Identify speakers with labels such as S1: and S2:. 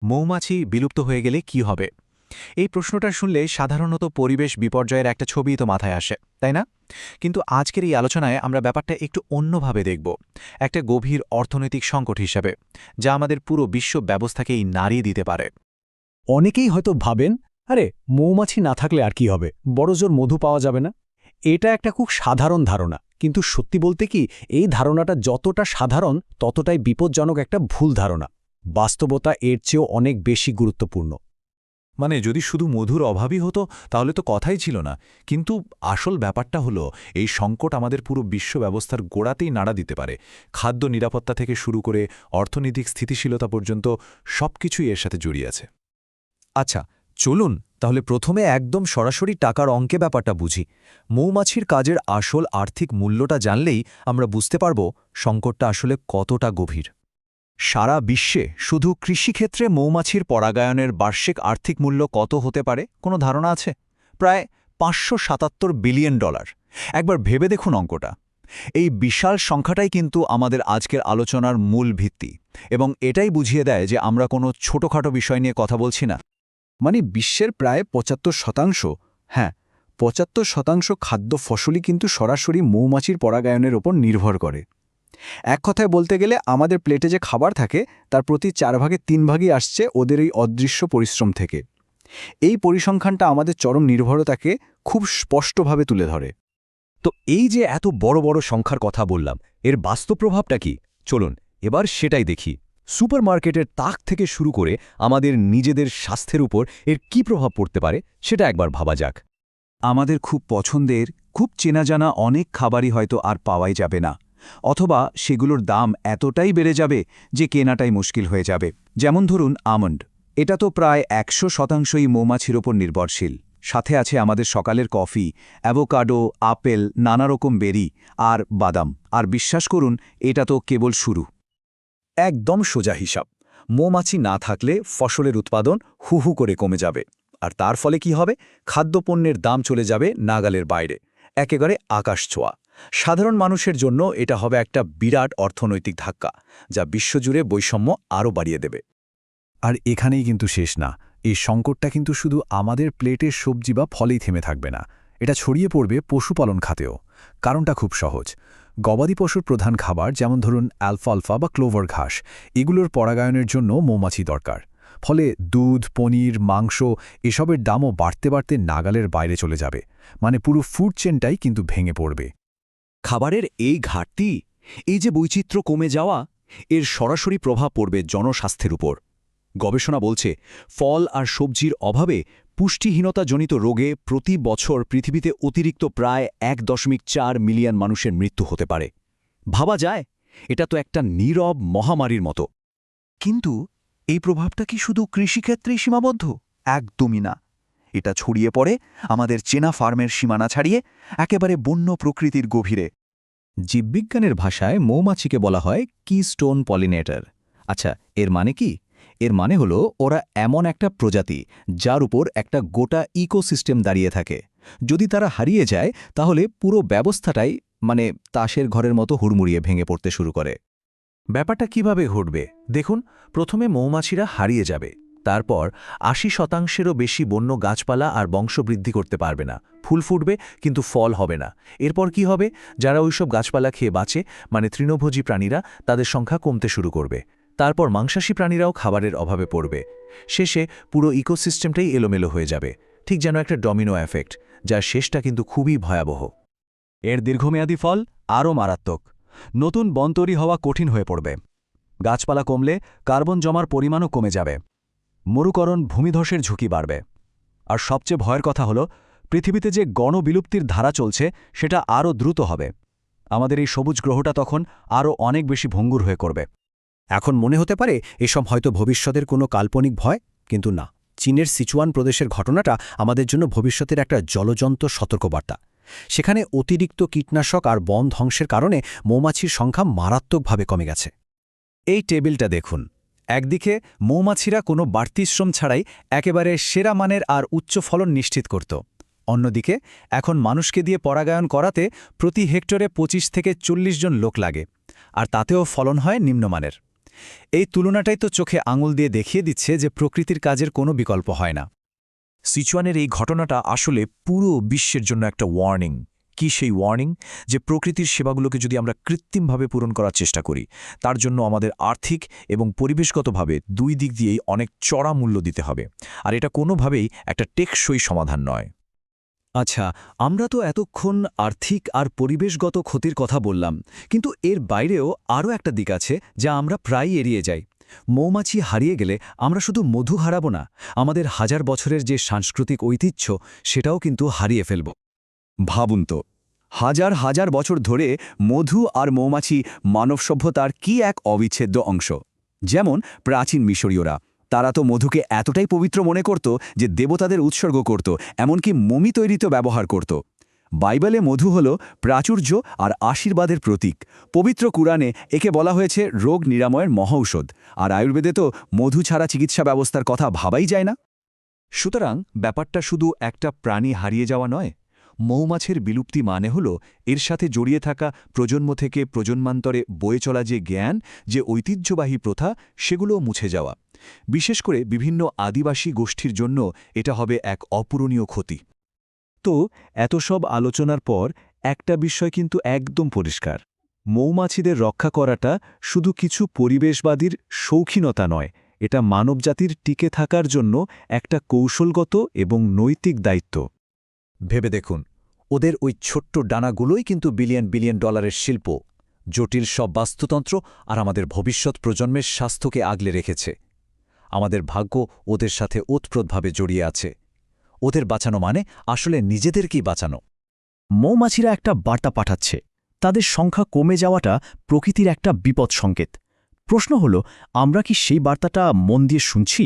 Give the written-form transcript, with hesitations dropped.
S1: মৌমাছি বিলুপ্ত হয়ে গেলে কি হবে? এই প্রশ্নটা শুনলে সাধারণত পরিবেশ বিপর্যয়ের একটা ছবিই তো মাথায় আসে, তাই না? কিন্তু আজকের এই আলোচনায় আমরা ব্যাপারটা একটু অন্যভাবে দেখব, একটা গভীর অর্থনৈতিক সংকট হিসাবে, যা আমাদের পুরো বিশ্ব ব্যবস্থাকেই নাড়িয়ে দিতে পারে।
S2: অনেকেই হয়তো ভাবেন, আরে মৌমাছি না থাকলে আর কি হবে, বড়জোর মধু পাওয়া যাবে না। এটা একটা খুব সাধারণ ধারণা, কিন্তু সত্যি বলতে কি, এই ধারণাটা যতটা সাধারণ ততটাই বিপজ্জনক একটা ভুল ধারণা। বাস্তবতা এর চেয়েও অনেক বেশি গুরুত্বপূর্ণ।
S3: মানে যদি শুধু মধুর অভাবই হতো তাহলে তো কথাই ছিল না। কিন্তু আসল ব্যাপারটা হলো, এই সংকট আমাদের পুরো বিশ্ব ব্যবস্থার গোড়াতেই নাড়া দিতে পারে। খাদ্য নিরাপত্তা থেকে শুরু করে অর্থনৈতিক স্থিতিশীলতা পর্যন্ত সবকিছুই এর সাথে জড়িয়ে আছে।
S4: আচ্ছা, চলুন তাহলে প্রথমে একদম সরাসরি টাকার অঙ্কে ব্যাপারটা বুঝি। মৌমাছির কাজের আসল আর্থিক মূল্যটা জানলেই আমরা বুঝতে পারব সংকটটা আসলে কতটা গভীর। সারা বিশ্বে শুধু কৃষিক্ষেত্রে মৌমাছির পরাগায়নের বার্ষিক আর্থিক মূল্য কত হতে পারে, কোনো ধারণা আছে? প্রায় $577 বিলিয়ন। একবার ভেবে দেখুন অঙ্কটা। এই বিশাল সংখ্যাটাই কিন্তু আমাদের আজকের আলোচনার মূল ভিত্তি, এবং এটাই বুঝিয়ে দেয় যে আমরা কোনো ছোটখাটো বিষয় নিয়ে কথা বলছি না।
S2: মানে বিশ্বের প্রায় ৭৫%, হ্যাঁ, ৭৫% খাদ্য ফসলই কিন্তু সরাসরি মৌমাছির পরাগায়নের ওপর নির্ভর করে। এক কথায় বলতে গেলে আমাদের প্লেটে যে খাবার থাকে তার প্রতি 4 ভাগে 3 ভাগই আসছে ওদের এই অদৃশ্য পরিশ্রম থেকে। এই পরিসংখ্যানটা আমাদের চরম নির্ভরতাকে খুব স্পষ্টভাবে তুলে ধরে।
S4: তো এই যে এত বড় বড় সংখ্যার কথা বললাম, এর বাস্তব প্রভাবটা কি? চলুন এবার সেটাই দেখি। সুপারমার্কেটের তাক থেকে শুরু করে আমাদের নিজেদের স্বাস্থ্যের উপর এর কি প্রভাব পড়তে পারে সেটা একবার ভাবা যাক।
S5: আমাদের খুব পছন্দের, খুব চেনা জানা অনেক খাবারই হয়তো আর পাওয়াই যাবে না, অথবা সেগুলোর দাম এতটাই বেড়ে যাবে যে কেনাটাই মুশকিল হয়ে যাবে। যেমন ধরুন আমন্ড, এটা তো প্রায় ১০০%ই মৌমাছির ওপর নির্ভরশীল। সাথে আছে আমাদের সকালের কফি, অ্যাভোকাডো, আপেল, নানা রকম বেরি আর বাদাম। আর বিশ্বাস করুন, এটা তো কেবল শুরু।
S4: একদম সোজা হিসাব। মৌমাছি না থাকলে ফসলের উৎপাদন হু করে কমে যাবে, আর তার ফলে কি হবে? খাদ্যপণ্যের দাম চলে যাবে নাগালের বাইরে, একেবারে আকাশ ছোঁয়া। সাধারণ মানুষের জন্য এটা হবে একটা বিরাট অর্থনৈতিক ধাক্কা, যা বিশ্বজুড়ে বৈষম্য আরও বাড়িয়ে দেবে।
S3: আর এখানেই কিন্তু শেষ না। এই সংকটটা কিন্তু শুধু আমাদের প্লেটের সবজি বা ফলেই থেমে থাকবে না, এটা ছড়িয়ে পড়বে পশুপালন খাতেও। কারণটা খুব সহজ। গবাদি পশুর প্রধান খাবার, যেমন ধরুন অ্যালফালফা বা ক্লোভার ঘাস, এগুলোর পরাগায়নের জন্য মৌমাছি দরকার। ফলে দুধ, পনির, মাংস এসবের দামও বাড়তে বাড়তে নাগালের বাইরে চলে যাবে। মানে পুরো ফুড চেনটাই কিন্তু ভেঙে পড়বে।
S4: খাবারের এই ঘাটতি, এই যে বৈচিত্র্য কমে যাওয়া, এর সরাসরি প্রভাব পড়বে জনস্বাস্থ্যের উপর। গবেষণা বলছে, ফল আর সবজির অভাবে পুষ্টিহীনতাজনিত রোগে প্রতি বছর পৃথিবীতে অতিরিক্ত প্রায় ১.৪ মিলিয়ন মানুষের মৃত্যু হতে পারে। ভাবা যায়, এটা তো একটা নীরব মহামারীর মতো।
S5: কিন্তু এই প্রভাবটা কি শুধু কৃষিক্ষেত্রেই সীমাবদ্ধ? একদমই না। এটা ছড়িয়ে পড়ে আমাদের চেনা ফার্মের সীমানা ছাড়িয়ে একেবারে বন্য প্রকৃতির গভীরে।
S4: জীববিজ্ঞানের ভাষায় মৌমাছিকে বলা হয় কিস্টোন পলিনেটর। আচ্ছা, এর মানে কি? এর মানে হলো ওরা এমন একটা প্রজাতি যার উপর একটা গোটা ইকোসিস্টেম দাঁড়িয়ে থাকে। যদি তারা হারিয়ে যায় তাহলে পুরো ব্যবস্থাটাই মানে তাসের ঘরের মতো হুড়মুড়িয়ে ভেঙে পড়তে শুরু করে।
S1: ব্যাপারটা কিভাবে ঘটবে দেখুন। প্রথমে মৌমাছিরা হারিয়ে যাবে, তারপর ৮০%-এরও বেশি বন্য গাছপালা আর বংশবৃদ্ধি করতে পারবে না। ফুল ফুটবে কিন্তু ফল হবে না। এরপর কি হবে? যারা ওইসব গাছপালা খেয়ে বাঁচে, মানে তৃণভোজী প্রাণীরা, তাদের সংখ্যা কমতে শুরু করবে। তারপর মাংসাশী প্রাণীরাও খাবারের অভাবে পড়বে। শেষে পুরো ইকোসিস্টেমটাই এলোমেলো হয়ে যাবে, ঠিক যেন একটা ডমিনো এফেক্ট, যার শেষটা কিন্তু খুবই ভয়াবহ।
S5: এর দীর্ঘমেয়াদী ফল আরও মারাত্মক। নতুন বন তৈরি হওয়া কঠিন হয়ে পড়বে। গাছপালা কমলে কার্বন জমার পরিমাণও কমে যাবে। মরুকরণ, ভূমিধসের ঝুঁকি বাড়বে। আর সবচেয়ে ভয়ের কথা হলো, পৃথিবীতে যে গণবিলুপ্তির ধারা চলছে সেটা আরও দ্রুত হবে। আমাদের এই সবুজ গ্রহটা তখন আরও অনেক বেশি ভঙ্গুর হয়ে করবে।
S2: এখন মনে হতে পারে এসব হয়তো ভবিষ্যতের কোনো কাল্পনিক ভয়, কিন্তু না। চীনের সিচুয়ান প্রদেশের ঘটনাটা আমাদের জন্য ভবিষ্যতের একটা জ্বলজ্বন্ত সতর্কবার্তা। সেখানে অতিরিক্ত কীটনাশক আর বন ধ্বংসের কারণে মৌমাছির সংখ্যা মারাত্মকভাবে কমে গেছে।
S5: এই টেবিলটা দেখুন। একদিকে মৌমাছিরা কোনো বাড়তি শ্রম ছাড়াই একেবারে সেরা মানের আর উচ্চ ফলন নিশ্চিত করত। অন্যদিকে এখন মানুষকে দিয়ে পরাগায়ন করাতে প্রতি হেক্টরে ২৫ থেকে ৪০ জন লোক লাগে, আর তাতেও ফলন হয় নিম্নমানের।
S3: এই তুলনাটাই তো চোখে আঙুল দিয়ে দেখিয়ে দিচ্ছে যে প্রকৃতির কাজের কোনো বিকল্প হয় না।
S1: সিচুয়ানের এই ঘটনাটা আসলে পুরো বিশ্বের জন্য একটা ওয়ার্নিং। কি সেই ওয়ার্নিং? যে প্রকৃতির সেবাগুলোকে যদি আমরা কৃত্রিমভাবে পূরণ করার চেষ্টা করি, তার জন্য আমাদের আর্থিক এবং পরিবেশগতভাবে দুই দিক দিয়েই অনেক চড়া মূল্য দিতে হবে। আর এটা কোনোভাবেই একটা টেকসই সমাধান নয়।
S3: আচ্ছা, আমরা তো এতক্ষণ আর্থিক আর পরিবেশগত ক্ষতির কথা বললাম, কিন্তু এর বাইরেও আরও একটা দিক আছে যা আমরা প্রায়ই এড়িয়ে যাই। মৌমাছি হারিয়ে গেলে আমরা শুধু মধু হারাবো না, আমাদের হাজার বছরের যে সাংস্কৃতিক ঐতিহ্য সেটাও কিন্তু হারিয়ে ফেলব।
S2: ভাবুন তো, হাজার হাজার বছর ধরে মধু আর মৌমাছি মানব সভ্যতার কি এক অবিচ্ছেদ্য অংশ। যেমন প্রাচীন মিশরীয়রা, তারা তো মধুকে এতটাই পবিত্র মনে করত যে দেবতাদের উৎসর্গ করত, এমনকি মমি তৈরিতেও ব্যবহার করত। বাইবেলে মধু হল প্রাচুর্য আর আশীর্বাদের প্রতীক। পবিত্র কুরআনে একে বলা হয়েছে রোগ নিরাময়ের মহৌষধ। আর আয়ুর্বেদে তো মধু ছাড়া চিকিৎসা ব্যবস্থার কথা ভাবাই যায় না।
S5: সুতরাং ব্যাপারটা শুধু একটা প্রাণী হারিয়ে যাওয়া নয়, মৌমাছির বিলুপ্তি মানে হল এর সাথে জড়িয়ে থাকা প্রজন্ম থেকে প্রজন্মান্তরে বয়ে চলা যে জ্ঞান, যে ঐতিহ্যবাহী প্রথা, সেগুলোও মুছে যাওয়া। বিশেষ করে বিভিন্ন আদিবাসী গোষ্ঠীর জন্য এটা হবে এক অপূরণীয় ক্ষতি।
S3: তো এত সব আলোচনার পর একটা বিষয় কিন্তু একদম পরিষ্কার, মৌমাছিদের রক্ষা করাটা শুধু কিছু পরিবেশবাদীর শৌখিনতা নয়, এটা মানবজাতির টিকে থাকার জন্য একটা কৌশলগত এবং নৈতিক দায়িত্ব।
S1: ভেবে দেখুন, ওদের ওই ছোট্ট ডানাগুলোই কিন্তু বিলিয়ন বিলিয়ন ডলারের শিল্প, জটিল সব বাস্তুতন্ত্র আর আমাদের ভবিষ্যৎ প্রজন্মের স্বাস্থ্যকে আগলে রেখেছে। আমাদের ভাগ্য ওদের সাথে ওতপ্রোতভাবে জড়িয়ে আছে। ওদের বাঁচানো মানে আসলে নিজেদেরকেই বাঁচানো।
S6: মৌমাছিরা একটা বার্তা পাঠাচ্ছে, তাদের সংখ্যা কমে যাওয়াটা প্রকৃতির একটা বিপদ সংকেত। প্রশ্ন হল, আমরা কি সেই বার্তাটা মন দিয়ে শুনছি?